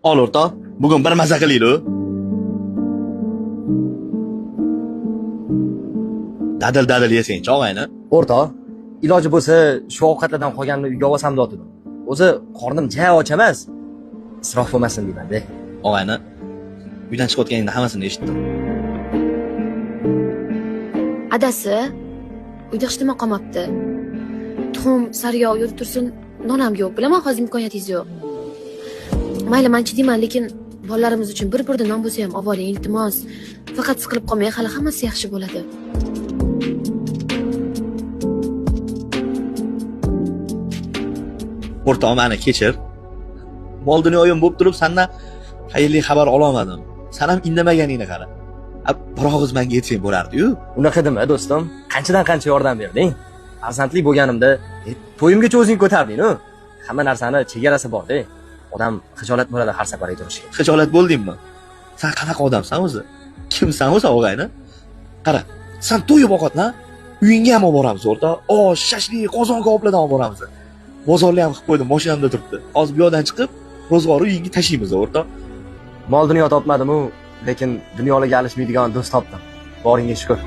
Ol o'rtoq, bugun bir maza qilaylik. Dadil yesang-chi og'ayni. O'rtoq, iloji bo'lsa shu ovqatlardan qolganini uyga olsam dotdim. O'zi qornim ja och emas. Isrof bo'lmasin deyman-da. Og'ayni, uydan chiqayotganingda hammasini eshitdim. Adasi uyda hech nima qolmabdi. Tuxum, sariyog' yurib tursin, non ham yo'q. Bilaman hozir imkoniyatingiz yo'q. Mayli, men chidayman, lekin bolalarimiz uchun bir-birda non bo'lsa ham olib oling, iltimos. Faqat siqilib qolmang, hali hammasi yaxshi bo'ladi. O'rtoq, meni kechir. Mol dunyoyim bo'lib turib, sendan xayrli xabar ololmadim. Sen ham indamaganingni qara. Bir og'iz menga aytsang bo'lardi-yu. Unaqa dema, do'stim. Qanchadan-qancha yordam berding. Farzandli bo'lganimda to'yimgacha o'zing ko'tarding-ku. Hamma narsani chegarasi bor-da. Odam xijolat bo'ladi har safar aytirishiga. Xijolat bo'ldingmi? Sen qanaqa odamsan o'zi? Kimsan o'zi og'ayni? Qara, sen to'yib ovqatna, uyingga ham olib boramiz o'rtoq. Osh, shashlik, qozon koblardan olib boramiz. Bozorli ham qilib qo'ydim, mashinamda turibdi. Hozir bu yoqdan chiqib, ro'zg'orni uyingga tashlaymiz o'rtoq. Mol dunyo topmadim-u, lekin dunyolarga alishmaydigan do'st topdim. Boringga shukr.